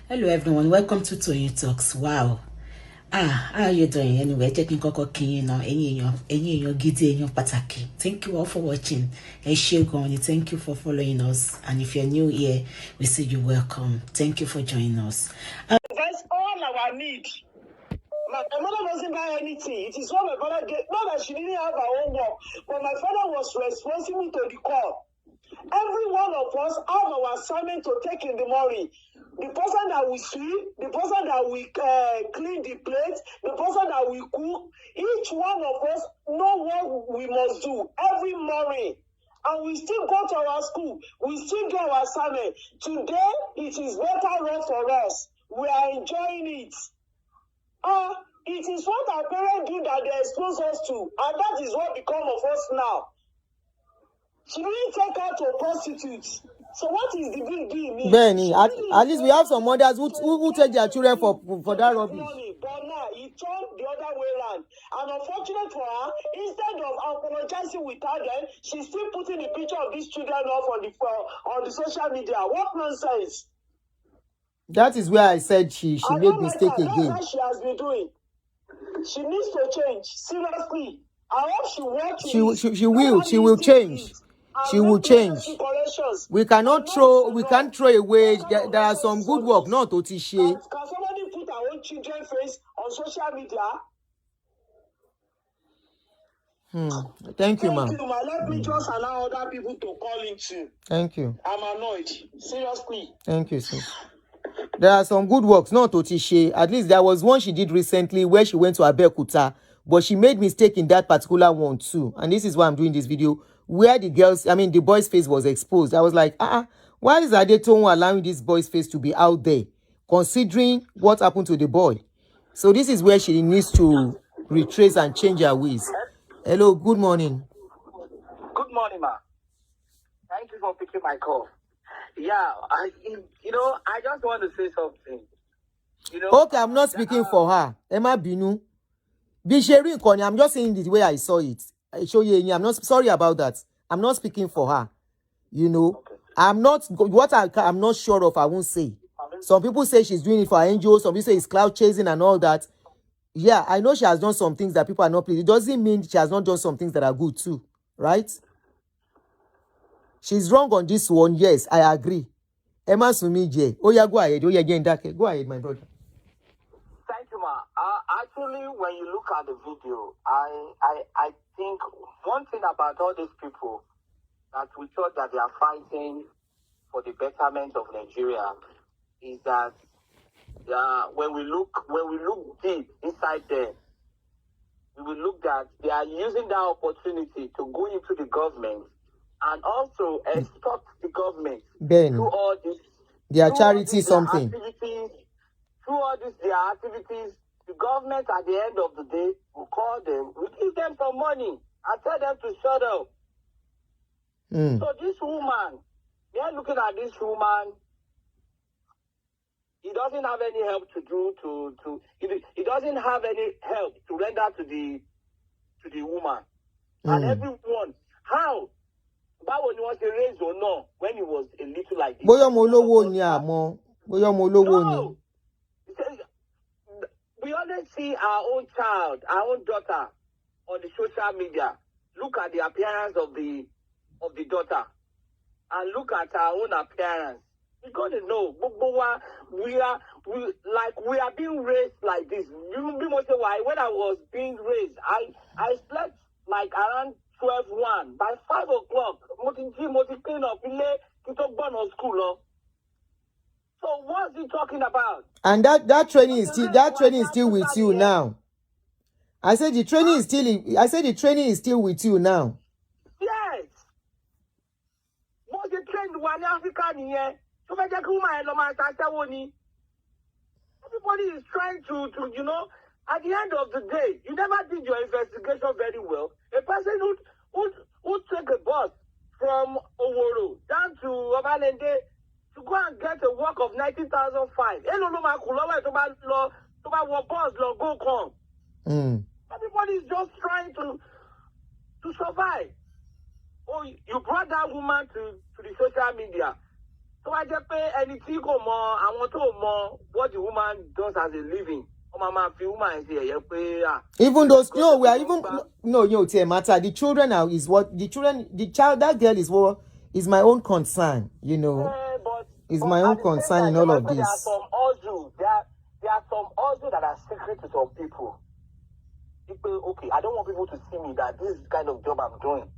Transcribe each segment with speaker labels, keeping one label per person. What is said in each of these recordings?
Speaker 1: Hello everyone, welcome to Toyeen Talks. Wow. How are you doing? Anyway, taking koko kin now. Any gidi pataki. Thank you all for watching. Thank you for following us. And if you're new here, we say you welcome. Thank you for joining us.
Speaker 2: That's all our need. My mother doesn't buy anything. It is what my father did. Not that she didn't have her own work, but my father was responsible to the call. Every one of us have our assignment to take in the morning. The person that will sweep, the person that will clean the plates, the person that will cook. Each one of us know what we must do every morning. And we still go to our school. We still do our assignment. Today, it is better road for us. We are enjoying it. It is what our parents do that they expose us to. And that is what become of us now. She didn't take her to prostitutes. So what is the big deal?
Speaker 3: Benny, at least we have some mothers who take their children for that rubbish.
Speaker 2: But now he turned the other way around. And unfortunate for her, instead of apologizing with her, then she's still putting the picture of these children up on the social media. What nonsense!
Speaker 3: That is where I said she made mistake again.
Speaker 2: That's what she has been doing. She needs to change seriously. I hope she wants to.
Speaker 3: She will change. She will change. We can't throw away. There are some good work, not Otishe.
Speaker 2: Can somebody put our own children's face on social media?
Speaker 3: Thank you, ma'am.
Speaker 2: Let me just allow other people to call in too.
Speaker 3: Thank you.
Speaker 2: I'm annoyed. Seriously.
Speaker 3: Thank you, sis. There are some good works, not Otishe. At least there was one she did recently where she went to Abeokuta, but she made mistake in that particular one too. And this is why I'm doing this video, where the boy's face was exposed. I was like, why is Adetoun allowing this boy's face to be out there, considering what happened to the boy? So this is where she needs to retrace and change her ways. Hello, good morning.
Speaker 2: Good morning, ma. Thank you for picking my call. Yeah, I just want to say something.
Speaker 3: Okay, I'm not speaking for her. Emma Binu. I'm just saying the way I saw it. I'm not sorry about that. I'm not speaking for her. Okay. I'm not sure of, I won't say. Some people say she's doing it for NGOs, some people say it's cloud chasing and all that. Yeah, I know she has done some things that people are not pleased. It doesn't mean she has not done some things that are good too, right? She's wrong on this one, yes, I agree. Emma Sumije. Oh yeah, go ahead. Oh yeah, go ahead, my brother.
Speaker 2: Thank you, ma. Actually, when you look at the video, I think one thing about all these people that we thought that they are fighting for the betterment of Nigeria is that when we look deep inside them, we will look that they are using that opportunity to go into the government and also extort the government through all this.
Speaker 3: Their charity something.
Speaker 2: Through all this, their activities, the government at the end of the day will call them, will give them some money and tell them to shut up. So this woman, they are looking at this woman. He doesn't have any help to do he doesn't have any help to render to the woman. And everyone, how? Báwo ni wọ́n ṣe raise or no when he was a little like this?
Speaker 3: Bóyá mo lówó ni àmọ́. Bóyá mo lówó ni.
Speaker 2: We always see our own child, our own daughter on the social media. Look at the appearance of the daughter and look at our own appearance. You're going to know. We are being raised like this. You know why? When I was being raised, I slept like around 12:1. By 5 o'clock, clean up, school. So what's he talking about?
Speaker 3: And that training is still with you now. I said the training is still with you now.
Speaker 2: Yes. What's the trend one Africa here? Everybody is trying to at the end of the day, you never did your investigation very well. A person who took a bus from Oworo down to Obalende to go and get a work of 19,500. Everybody is just trying to survive. Oh, you brought that woman to the social media
Speaker 4: So I just pay any tico more. I want to more what the woman does as a living. Mama, woman is here.
Speaker 3: Even those no, we are even no, matter. The children now is what the child, that girl is what is my own concern,
Speaker 4: But
Speaker 3: is my own concern in all of this.
Speaker 4: There are some also there are some also that are secret to some people. Okay, I don't want people to see me that this is the kind of job I'm doing.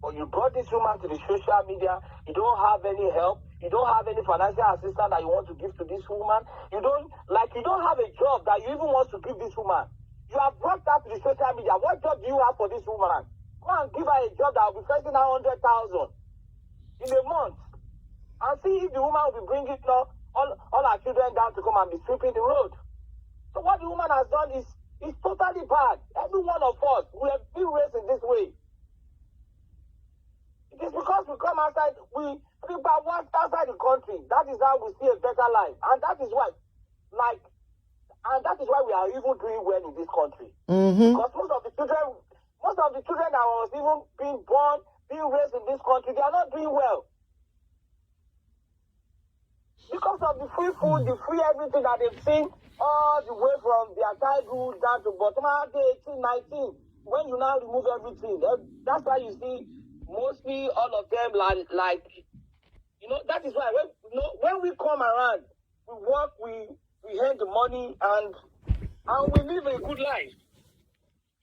Speaker 4: But you brought this woman to the social media. You don't have any help. You don't have any financial assistance that you want to give to this woman. You don't have a job that you even want to give this woman. You have brought her to the social media. What job do you have for this woman? Go and give her a job that will be fetching her 100,000 in a month. And see if the woman will be bringing all her children down to come and be sweeping the road. So what the woman has done is totally bad. Every one of us, we have been raised in this way. It is because we come outside, we people work outside the country. That is how we see a better life. And that is why, we are even doing well in this country.
Speaker 3: Mm-hmm.
Speaker 4: Because most of the children that was even being born, being raised in this country, they are not doing well. Because of the free food, the free everything that they've seen all the way from their childhood down to bottom of 18, 19. When you now remove everything, that's why you see mostly all of them that is why when we come around, we work, we earn the money and we live a good life.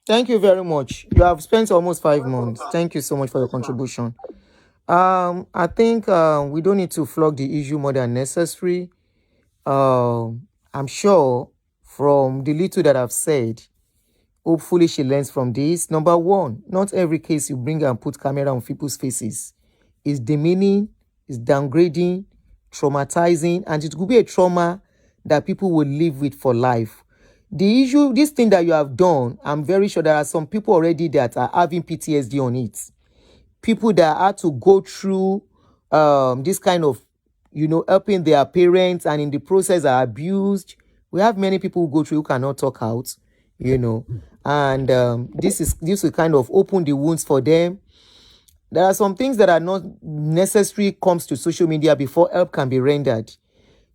Speaker 3: Thank you very much. You have spent almost 5 months. Thank you so much for your contribution. I think we don't need to flog the issue more than necessary. I'm sure from the little that I've said, hopefully she learns from this. Number one, not every case you bring and put camera on people's faces is demeaning, is downgrading, traumatizing, and it could be a trauma that people will live with for life. The issue, this thing that you have done, I'm very sure there are some people already that are having PTSD on it. People that had to go through this kind of, helping their parents and in the process are abused. We have many people who go through who cannot talk out, and this will kind of open the wounds for them. There are some things that are not necessary comes to social media before help can be rendered.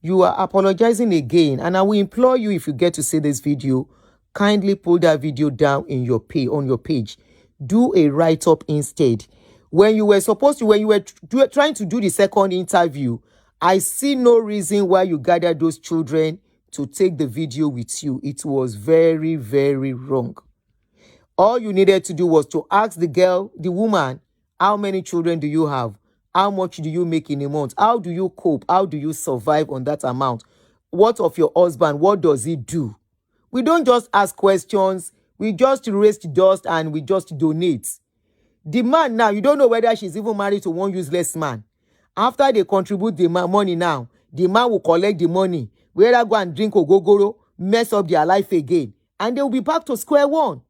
Speaker 3: You are apologizing again, and I will implore you, if you get to see this video, kindly pull that video down in your on your page. Do a write-up instead. When you were trying to do the second interview, I see no reason why you gathered those children to take the video with you. It was very, very wrong. All you needed to do was to ask the woman, how many children do you have? How much do you make in a month? How do you cope? How do you survive on that amount? What of your husband? What does he do? We don't just ask questions. We just raise dust and we just donate. The man now, you don't know whether she's even married to one useless man. After they contribute the money now, the man will collect the money, whether go and drink ogogoro, mess up their life again, and they will be back to square one.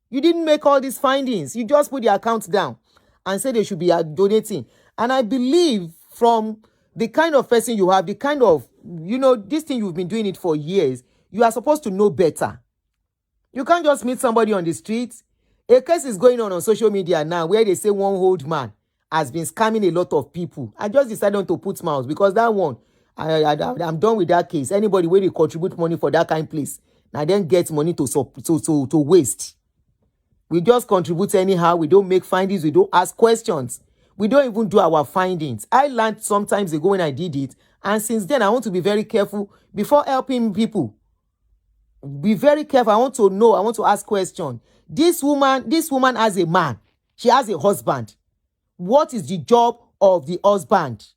Speaker 3: You didn't make all these findings. You just put the account down and say they should be donating. And I believe from the kind of person you have, the kind of, this thing you've been doing it for years, you are supposed to know better. You can't just meet somebody on the street. A case is going on social media now where they say one old man has been scamming a lot of people. I just decided not to put mouth because that one, I'm done with that case. Anybody where they contribute money for that kind of place, now then get money to waste. We just contribute anyhow. We don't make findings. We don't ask questions. We don't even do our findings. I learned sometimes ago when I did it. And since then, I want to be very careful before helping people. Be very careful. I want to know. I want to ask questions. This woman has a man. She has a husband. What is the job of the husband?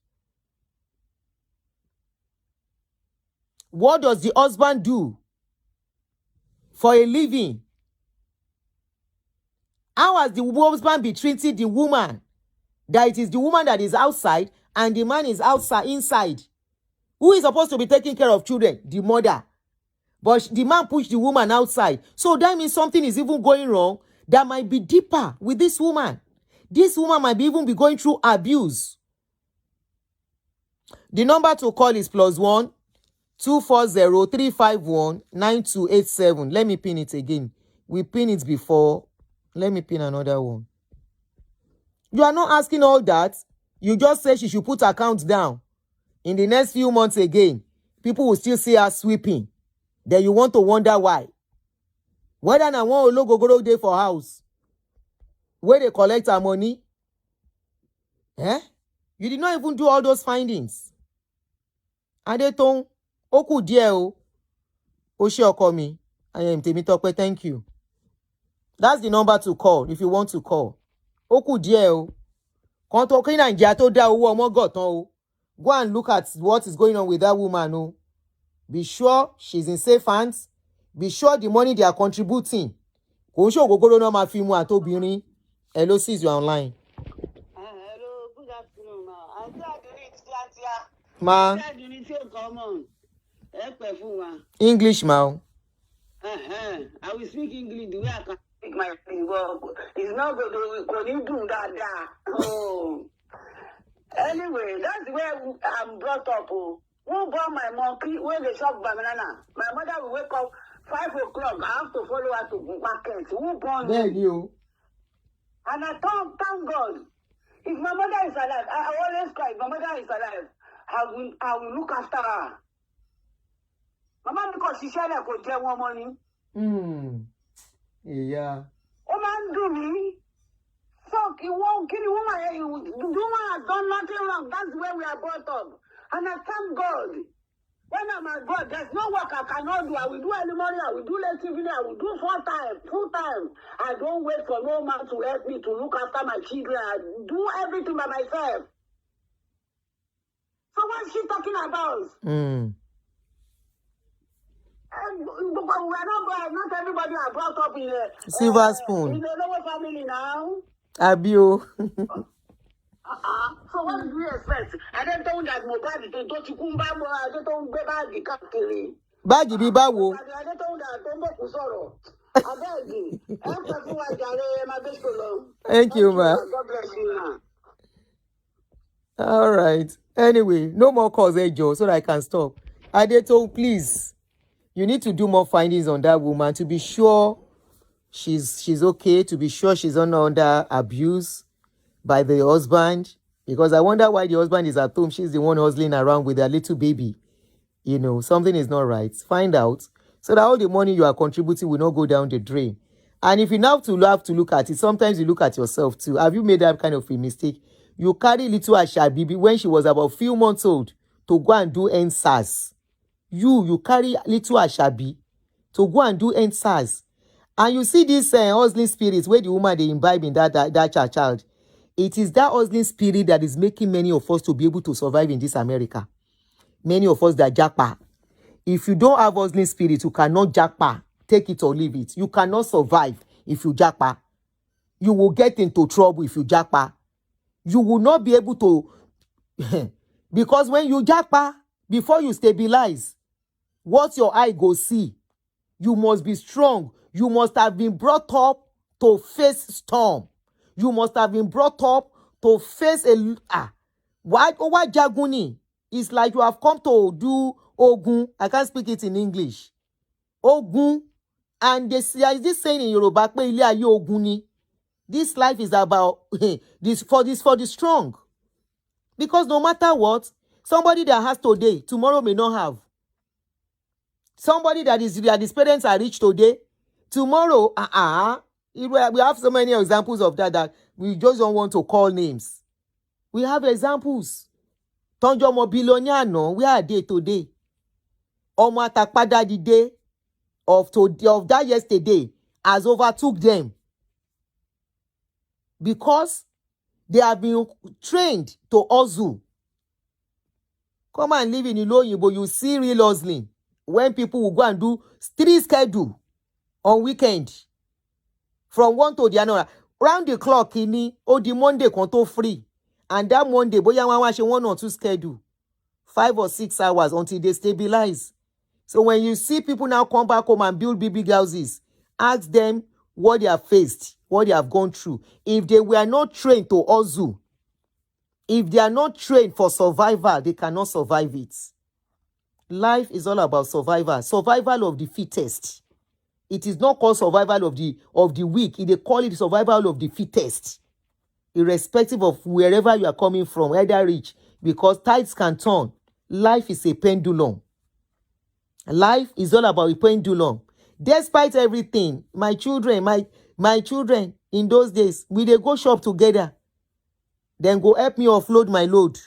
Speaker 3: What does the husband do for a living? How has the husband been treating the woman? That it is the woman that is outside and the man is inside. Who is supposed to be taking care of children? The mother. But the man pushed the woman outside. So that means something is even going wrong that might be deeper with this woman. This woman might even be going through abuse. The number to call is +1 240 351 9287. Let me pin it again. We pin it before. Let me pin another one. You are not asking all that. You just say she should put account down. In the next few months again, people will still see her sweeping. Then you want to wonder why. Whether na one ologogoro dey for house, where they collect her money, eh? You did not even do all those findings. Adetoun, oku díẹ̀ o. O ṣé ọkọ mi. I am Temitope, thank you. That's the number to call if you want to call. Oku díẹ̀ o. Kan tó kí Nàìjíríà tó dá owó ọmọ gọ̀tán o. Go and look at what is going on with that woman o. Be sure she's in safe hands. Be sure the money they are contributing. Kò ń ṣe ògógóró náà máa fi mu àtobìnrin. Hello, sis, you are online.
Speaker 2: Hello, good afternoon, ma. Aunty Adunni ti kíákíá.
Speaker 3: Ma.
Speaker 2: Aunty Adunni tí ò kọ́ mọ̀. Ẹ pẹ̀ fún wa.
Speaker 3: English, ma.
Speaker 2: I will speak English the way I can speak my English. It's not good to do that. Oh. Anyway, that's where I'm brought up. Oh. Who bought my monkey when they shop banana? My mother will wake up 5 o'clock. I have to follow her to market. Who born
Speaker 3: There
Speaker 2: me?
Speaker 3: you.
Speaker 2: And I thank God. If my mother is alive, I always cry. If my mother is alive, I will look after her. Mama, because she said I could get more money.
Speaker 3: Yeah.
Speaker 2: Oh man, do me. Fuck, you won't kill the woman. The woman has done nothing wrong. That's where we are brought up. And I thank God. When I'm at God, there's no work I cannot do. I will do any money. I will do less evening. I will do full time. I don't wait for no man to help me to look after my children. I do everything by myself. So what's she talking about? Not everybody are brought up in a
Speaker 3: Silver spoon.
Speaker 2: in a lower family now.
Speaker 3: Abio.
Speaker 2: So what do you expect? I don't know that nobody don't you come back. I don't know where the captain.
Speaker 3: Báàgì bí báwo.
Speaker 2: I don't know that don't go sorrow. I beg you.
Speaker 3: Thank you, ma.
Speaker 2: God bless you, ma.
Speaker 3: All right. Anyway, no more calls, Joe, so that I can stop. Adetoun, please. You need to do more findings on that woman to be sure she's okay, to be sure she's not under abuse by the husband. Because I wonder why the husband is at home. She's the one hustling around with her little baby. You know, something is not right. Find out so that all the money you are contributing will not go down the drain. And if you now have to look at it, sometimes you look at yourself too. Have you made that kind of a mistake? You carry little Asha Bibi when she was about a few months old to go and do NSAS. You carry little Ashabi to go and do NSAS. And you see this hustling spirit where the woman they imbibe in that child. It is that hustling spirit that is making many of us to be able to survive in this America. Many of us that jackpot. If you don't have hustling spirit, you cannot jackpot. Take it or leave it. You cannot survive if you jackpot. You will get into trouble if you jackpot. You will not be able to... Because when you jackpot, before you stabilize, what your eye go see, you must be strong. You must have been brought up to face storm. You must have been brought up to face what Jaguni? It's like you have come to do Ogun. I can't speak it in English. Ogun. And there is this saying in Yoruba, Oguni. This life is about this for the strong. Because no matter what, somebody that has today, tomorrow may not have. Somebody that his parents are rich today, tomorrow, we have so many examples of that we just don't want to call names. We have examples. Tonjo mo billionaire no, where are they today? Omo Atakpada the day of that yesterday has overtook them. Because they have been trained to hustle. Come and live in Iloyinbo, you see real hustling. When people will go and do street schedule on weekend. From one to the other. Round the clock, the Monday konto free. And that Monday, boya one or two schedule. 5 or 6 hours until they stabilize. So when you see people now come back home and build big houses, ask them what they have faced, what they have gone through. If they were not trained to hustle, if they are not trained for survival, they cannot survive it. Life is all about survival. Survival of the fittest. It is not called survival of the weak. They call it survival of the fittest. Irrespective of wherever you are coming from, either rich, because tides can turn. life is a pendulum. Life is all about a pendulum. Despite everything, my children in those days, we dey go shop together. Then go help me offload my load.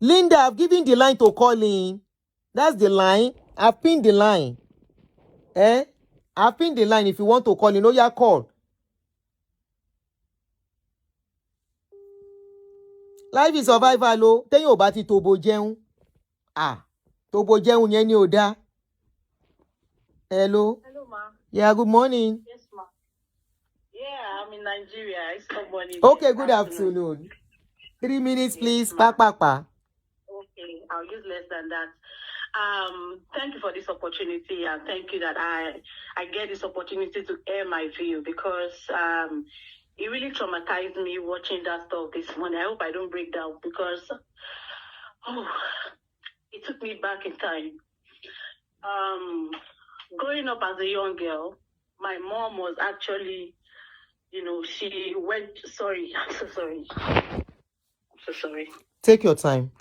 Speaker 3: Linda, I've given the line to call in. That's the line. I've pinned the line. I've pinned the line. If you want to call in, you call. Life is survival, oh. Tell you about it, Tobo Jeun. Tobo Jeun yẹn ni ò dá. Hello.
Speaker 5: Hello, ma.
Speaker 3: Yeah, good morning.
Speaker 5: Yes, ma. Yeah, I'm in Nigeria. It's not morning.
Speaker 3: Okay, good afternoon. 3 minutes, please.
Speaker 5: Yes,
Speaker 3: Pa.
Speaker 5: Okay, I'll use less than that. Thank you for this opportunity, and thank you that I get this opportunity to air my view, because it really traumatized me watching that stuff this morning. I hope I don't break down, because it took me back in time. Growing up as a young girl, my mom was actually, she went. Sorry, I'm so sorry. I'm so sorry.
Speaker 3: Take your time.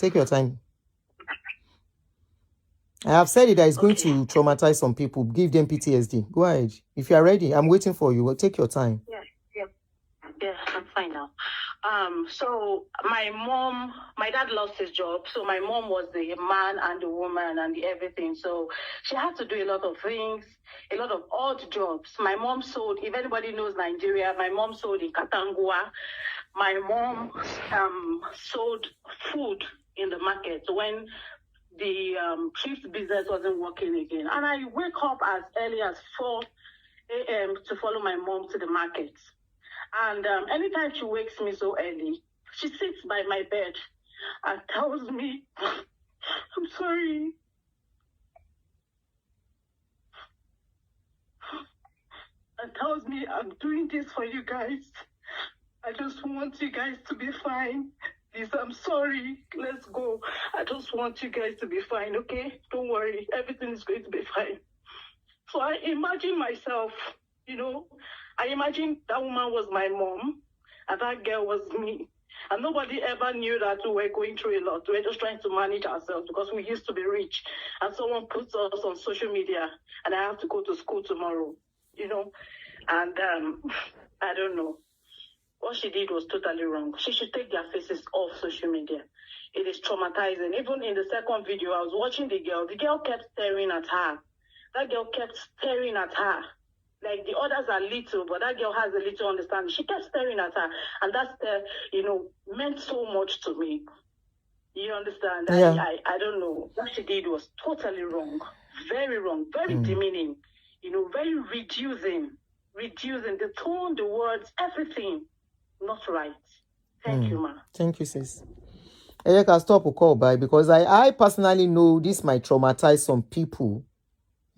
Speaker 3: I have said it that it's going to traumatize some people, give them PTSD. Go ahead. If you are ready, I'm waiting for you. Well, take your time.
Speaker 5: Yeah, I'm fine now. So my dad lost his job. So my mom was the man and the woman and the everything. So she had to do a lot of things, a lot of odd jobs. My mom sold, if anybody knows Nigeria, my mom sold in Katangua. My mom sold food in the market when the chief's business wasn't working again. And I wake up as early as 4 a.m. to follow my mom to the market. And anytime she wakes me so early, she sits by my bed and tells me, I'm sorry. And tells me, I'm doing this for you guys. I just want you guys to be fine. Please, I'm sorry. Let's go. I just want you guys to be fine, okay? Don't worry. Everything is going to be fine. So I imagine myself, I imagine that woman was my mom and that girl was me. And nobody ever knew that we were going through a lot. We were just trying to manage ourselves because we used to be rich. And someone puts us on social media and I have to go to school tomorrow, And I don't know. What she did was totally wrong. She should take their faces off social media. It is traumatizing. Even in the second video, I was watching the girl. The girl kept staring at her. That girl kept staring at her. Like the others are little, but that girl has a little understanding. She kept staring at her. And that stare, meant so much to me. You understand?
Speaker 3: Yeah.
Speaker 5: I don't know. What she did was totally wrong. Very wrong. Very demeaning. Very reducing the tone, the words, everything. Not right. Thank you, ma.
Speaker 3: Thank you, sis. I can stop a call by because I personally know this might traumatize some people.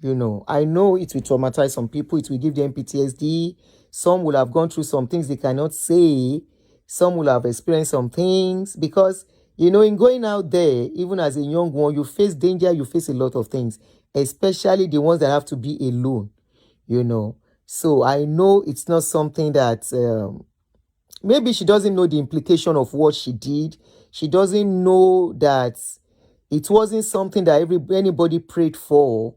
Speaker 3: I know it will traumatize some people. It will give them PTSD. Some will have gone through some things they cannot say. Some will have experienced some things because, in going out there, even as a young one, you face danger, you face a lot of things, especially the ones that have to be alone, So I know it's not something that maybe she doesn't know the implication of what she did. She doesn't know that it wasn't something that anybody prayed for.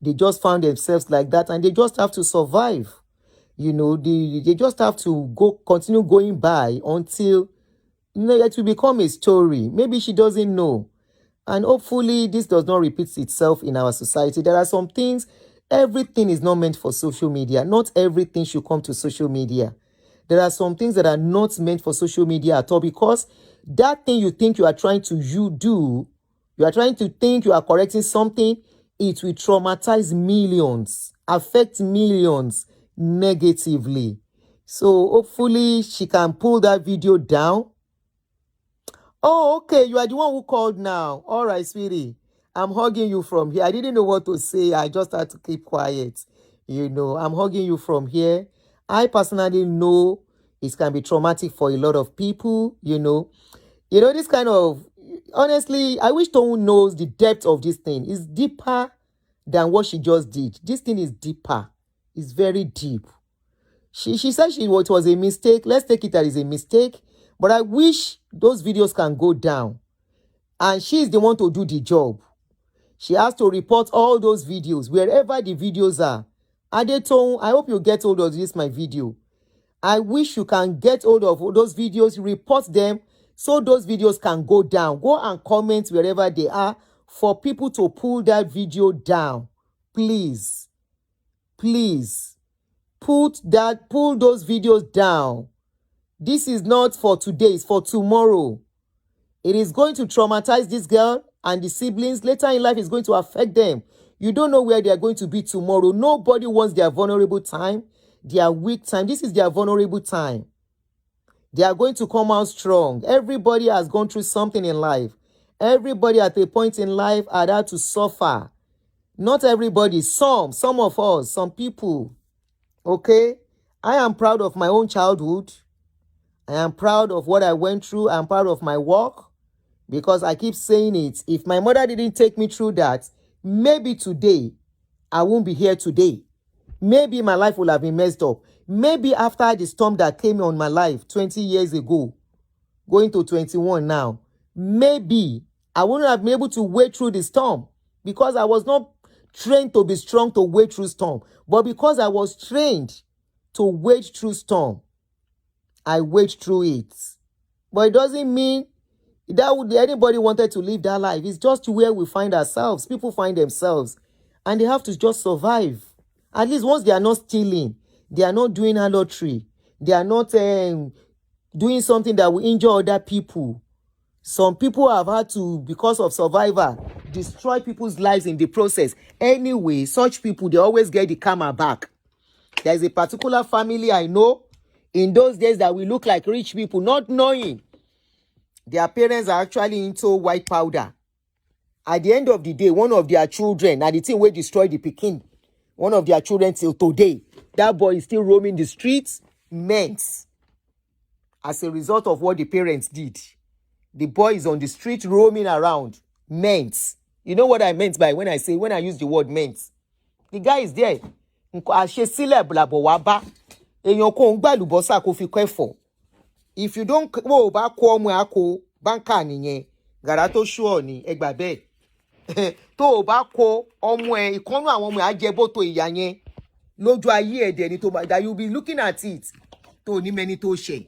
Speaker 3: They just found themselves like that and they just have to survive. They just have to continue going by until it will become a story. Maybe she doesn't know. And hopefully this does not repeat itself in our society. There are some things, everything is not meant for social media. Not everything should come to social media. There are some things that are not meant for social media at all because that thing you think you are trying to do, you are trying to think you are correcting something, it will traumatize millions, affect millions negatively. So hopefully she can pull that video down. Oh, okay, you are the one who called now. All right, sweetie. I'm hugging you from here. I didn't know what to say. I just had to keep quiet. I'm hugging you from here. I personally know it can be traumatic for a lot of people, this kind of, honestly, I wish Toun knows the depth of this thing. It's deeper than what she just did. This thing is deeper. It's very deep. She said it was a mistake. Let's take it as a mistake. But I wish those videos can go down. and she's the one to do the job. She has to report all those videos, wherever the videos are. Adetoun, I hope you get hold of this, my video. I wish you can get hold of those videos, report them, so those videos can go down. Go and comment wherever they are for people to pull that video down. Please. Please. Pull those videos down. This is not for today, it's for tomorrow. It is going to traumatize this girl and the siblings. Later in life, it's going to affect them. You don't know where they are going to be tomorrow. Nobody wants their vulnerable time, their weak time. This is their vulnerable time. They are going to come out strong. Everybody has gone through something in life. Everybody at a point in life had had to suffer. Not everybody, some of us, some people. Okay? I am proud of my own childhood. I am proud of what I went through. I am proud of my work. Because I keep saying it, if my mother didn't take me through that, maybe today, I won't be here today. Maybe my life will have been messed up. Maybe after the storm that came on my life 20 years ago, going to 21 now, maybe I wouldn't have been able to wade through the storm because I was not trained to be strong to wade through storm. But because I was trained to wade through storm, I waded through it. But it doesn't mean that would anybody wanted to live that life. It's just where we find ourselves. People find themselves and they have to just survive. At least once they are not stealing, they are not doing a lottery, they are not doing something that will injure other people. Some people have had to, because of survival, destroy people's lives in the process. Anyway, such people, they always get the karma back. There's a particular family I know in those days that we look like rich people, not knowing their parents are actually into white powder. At the end of the day, one of their children, and the thing will destroy the Peking, one of their children till today, that boy is still roaming the streets, men's. As a result of what the parents did. The boy is on the street roaming around, men's. You know what I meant by when I use the word men's? The guy is there. If you don't go back home, ako banka niyen garato sure ni egba be tó bá kó ọmọ ẹ ìkànnù àwọn ọmọ ẹ á jẹ bóto ìyá yẹn lójú ayé ẹ dẹ̀ ni tó bá that you be looking at it tó ní many tó ṣe,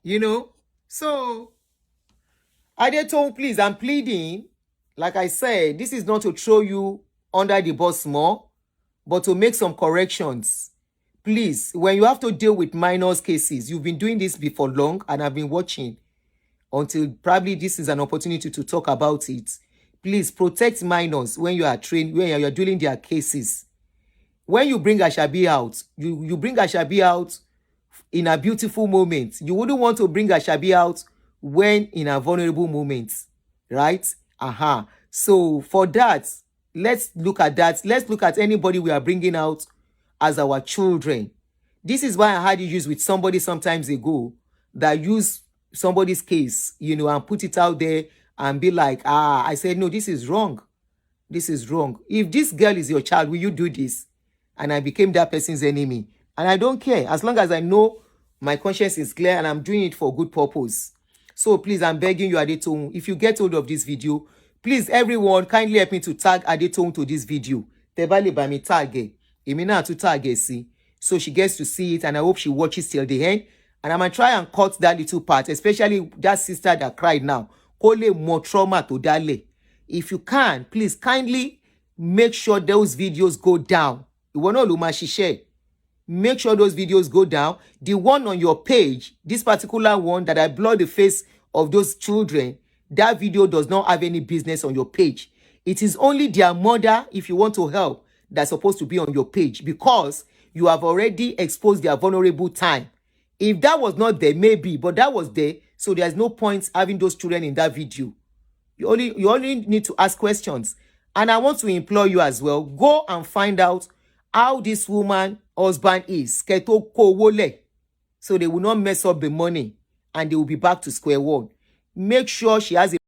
Speaker 3: you know. So Adetoun, please, I'm pleading, like I said, this is not to throw you under the bus more, but to make some corrections. Please, when you have to deal with minors cases, you've been doing this before long, and I've been watching until probably this is an opportunity to talk about it. Please protect minors when you are trained, when you are dealing their cases. When you bring Ashabi out, you bring Ashabi out in a beautiful moment. You wouldn't want to bring Ashabi out when in a vulnerable moment, right? So for that, let's look at that. Let's look at anybody we are bringing out as our children. This is why I had issues with somebody sometimes ago that used somebody's case, you know, and put it out there and be like, I said, no, this is wrong. This is wrong. If this girl is your child, will you do this? And I became that person's enemy. And I don't care. As long as I know my conscience is clear and I'm doing it for good purpose. So please, I'm begging you, Adetoun, if you get hold of this video, please, everyone, kindly help me to tag Adetoun to this video. Tebale by me tag. Emina to tag see. So she gets to see it, and I hope she watches till the end. And I'm going to try and cut that little part, especially that sister that cried now. Kole more trauma to dale. If you can, please kindly make sure those videos go down. Make sure those videos go down. The one on your page, this particular one that I blur the face of those children, that video does not have any business on your page. It is only their mother, if you want to help, that's supposed to be on your page, because you have already exposed their vulnerable time. If that was not there, maybe, but that was there, so there's no point having those children in that video. You only need to ask questions. And I want to implore you as well, go and find out how this woman husband is. So they will not mess up the money and they will be back to square one. Make sure she has a